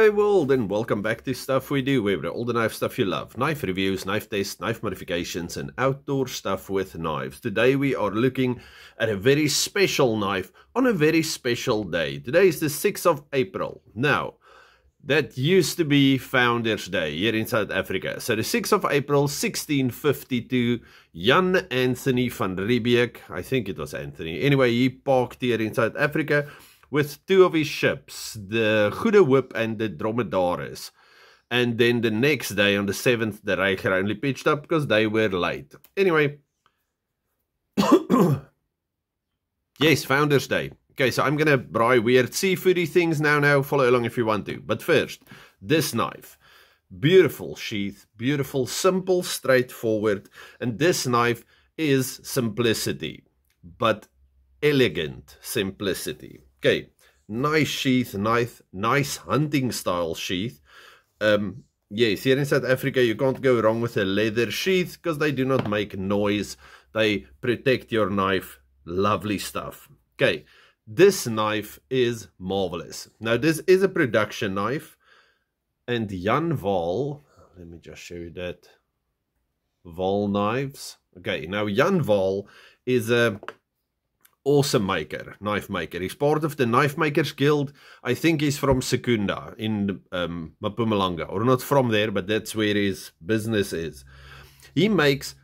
G'day world and welcome back to Stuff We Do, where all the knife stuff you love. Knife reviews, knife tests, knife modifications and outdoor stuff with knives. Today we are looking at a very special knife on a very special day. Today is the 6th of April. Now, that used to be Founders Day here in South Africa. So the 6th of April, 1652, Jan Anthony van Riebeeck, I think it was Anthony. Anyway, he parked here in South Africa with two of his ships, the Goede Hoop and the Dromedaris. And then the next day, on the 7th, the Reiger only pitched up because they were late. Anyway, yes, Founders Day. Okay, so I'm going to buy weird seafoody things now. Follow along if you want to. But first, this knife. Beautiful sheath, beautiful, simple, straightforward. And this knife is simplicity, but elegant simplicity. Okay, nice sheath, nice hunting style sheath. Yes, here in South Africa you can't go wrong with a leather sheath because they do not make noise. They protect your knife. Lovely stuff. Okay, this knife is marvelous. Now this is a production knife, and Jan Wahl, let me just show you that. Wahl knives. Okay, now Jan Wahl is a awesome knife maker. He's part of the Knife Makers Guild. I think he's from Secunda in Mpumalanga, or not from there, but that's where his business is. He makes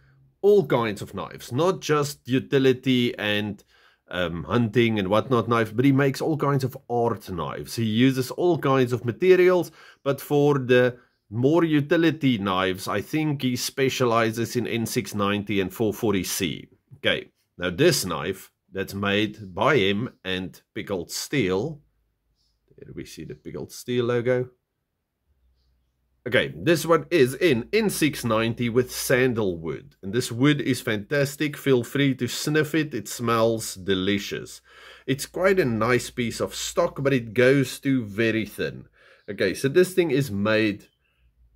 all kinds of knives, not just utility and hunting and whatnot knives, but he makes all kinds of art knives. He uses all kinds of materials, but for the more utility knives, I think he specializes in N690 and 440C. Okay, now this knife that's made by him and Pickled Steel. There we see the Pickled Steel logo. Okay, this one is in N690 with sandalwood. And this wood is fantastic. Feel free to sniff it. It smells delicious. It's quite a nice piece of stock, but it goes to very thin. Okay, so this thing is made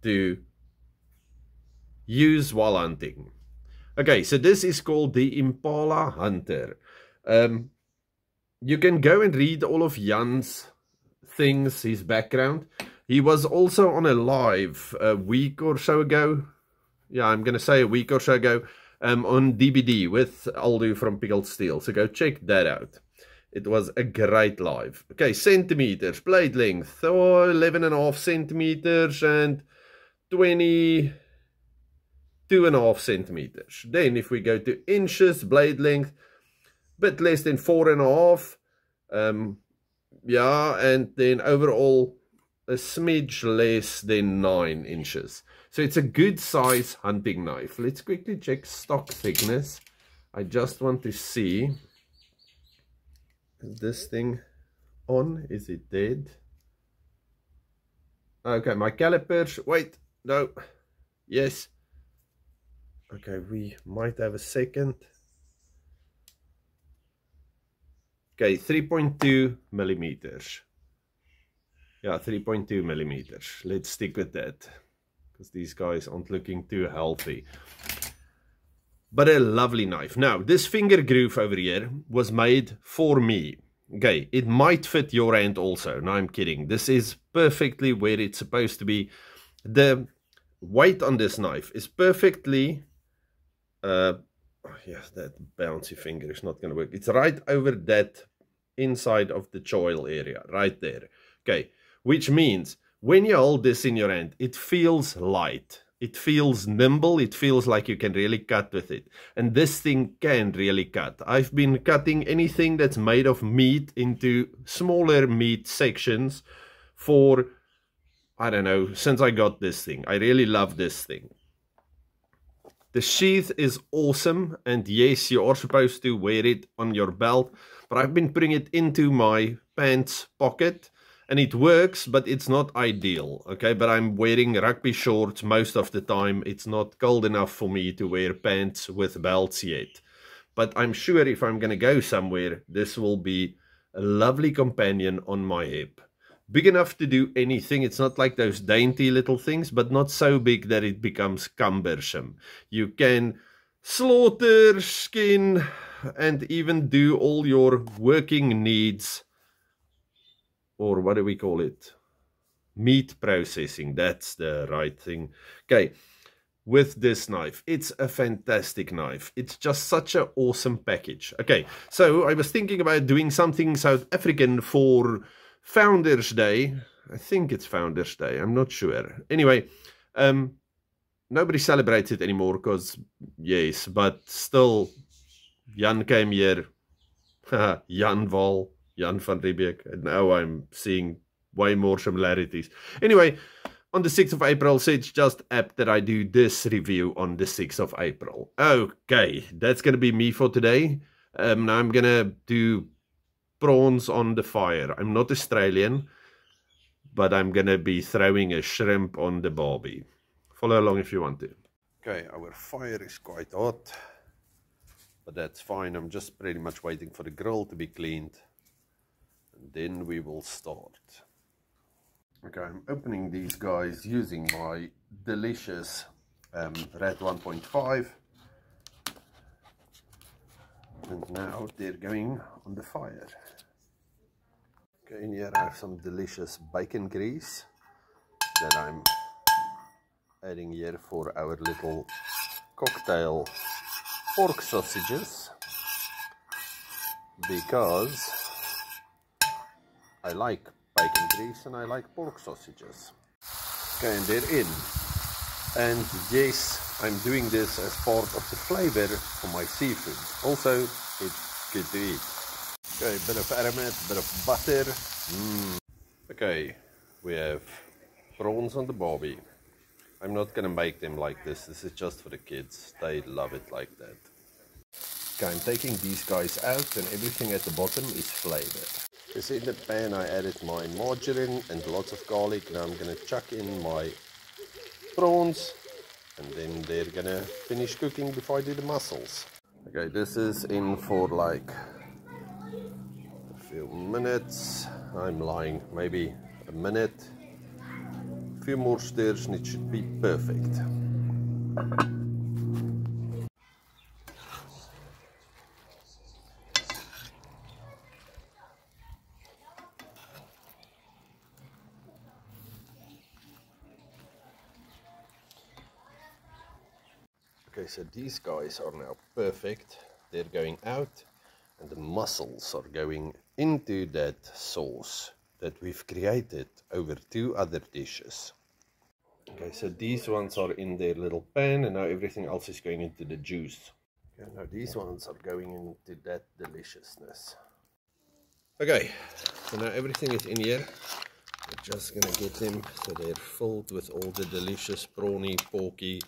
to use while hunting. Okay, so this is called the Impala Hunter. You can go and read all of Jan's things, his background. He was also on a live a week or so ago. Yeah, I'm going to say a week or so ago on DBD with Aldo from Pickled Steel. So go check that out. It was a great live. Okay, centimeters, blade length, 11.5 centimeters and 22.5 centimeters. Then if we go to inches, blade length, bit less than 4.5, yeah, and then overall a smidge less than 9 inches. So it's a good size hunting knife. Let's quickly check stock thickness. I just want to see, is this thing on? Is it dead? Okay, my calipers, wait, no, yes. Okay, we might have a second. Okay, 3.2 millimeters. Yeah, 3.2 millimeters. Let's stick with that, because these guys aren't looking too healthy. But a lovely knife. Now, this finger groove over here was made for me. Okay, it might fit your hand also. No, I'm kidding. This is perfectly where it's supposed to be. The weight on this knife is perfectly... yes, that bouncy finger is not going to work. It's right over that inside of the choil area, right there. Okay, which means when you hold this in your hand, it feels light. It feels nimble. It feels like you can really cut with it. And this thing can really cut. I've been cutting anything that's made of meat into smaller meat sections for, I don't know, since I got this thing. I really love this thing. The sheath is awesome, and yes, you are supposed to wear it on your belt, but I've been putting it into my pants pocket, and it works, but it's not ideal, okay? But I'm wearing rugby shorts most of the time. It's not cold enough for me to wear pants with belts yet. But I'm sure if I'm going to go somewhere, this will be a lovely companion on my hip. Big enough to do anything. It's not like those dainty little things, but not so big that it becomes cumbersome. You can slaughter, skin, and even do all your working needs, or what do we call it? Meat processing, that's the right thing. Okay, with this knife, it's a fantastic knife. It's just such an awesome package. Okay, so I was thinking about doing something South African for Founders Day. I think it's Founders Day, I'm not sure. Anyway, nobody celebrates it anymore because, yes, but still, Jan came here. Jan Val, Jan van Riebeeck, and now I'm seeing way more similarities. Anyway, on the 6th of April, so it's just apt that I do this review on the 6th of April. Okay, that's going to be me for today. Now I'm going to do prawns on the fire. I'm not Australian, but I'm going to be throwing a shrimp on the barbie. Follow along if you want to. Okay, our fire is quite hot, but that's fine. I'm just pretty much waiting for the grill to be cleaned, and then we will start. Okay, I'm opening these guys using my delicious Red 1.5, and now they're going on the fire. Okay, in here I have some delicious bacon grease that I'm adding here for our little cocktail pork sausages, because I like bacon grease and I like pork sausages. Okay, and they're in. And yes, I'm doing this as part of the flavor for my seafood. Also, it's good to eat. Okay, a bit of aromat, a bit of butter. Okay, we have prawns on the barbie. I'm not gonna make them like this. This is just for the kids. They love it like that. Okay, I'm taking these guys out, and everything at the bottom is flavored. So in the pan I added my margarine and lots of garlic. Now I'm gonna chuck in my prawns, and then they're gonna finish cooking before I do the mussels. Okay, this is in for like a few minutes. I'm lying, maybe a minute. A few more stirs and it should be perfect. Okay, so these guys are now perfect. They're going out, and the mussels are going into that sauce that we've created over 2 other dishes. Okay, so these ones are in their little pan, and now everything else is going into the juice. Okay, now these ones are going into that deliciousness. Okay, so now everything is in here. We're just gonna get them so they're filled with all the delicious prawny, porky,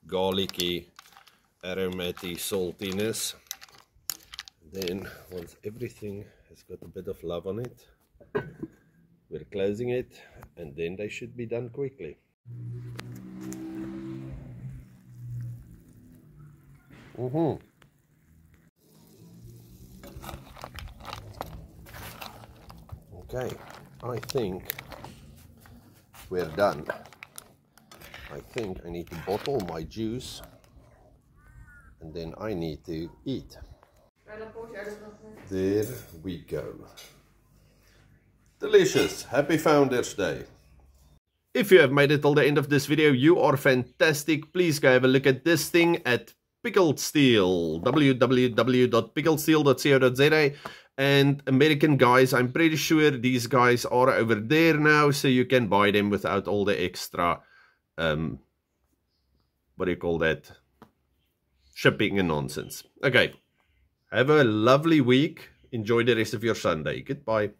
garlicky, aromatic saltiness. Then once everything has got a bit of love on it, we're closing it, and then they should be done quickly. Okay, I think we're done. I think I need to bottle my juice, and then I need to eat. There we go. Delicious. Happy Founders Day. If you have made it till the end of this video, you are fantastic. Please go have a look at this thing at Pickled Steel, www.pickledsteel.co.za. And American guys, I'm pretty sure these guys are over there now, so you can buy them without all the extra what do you call that, shipping and nonsense. Okay, have a lovely week. Enjoy the rest of your Sunday. Goodbye.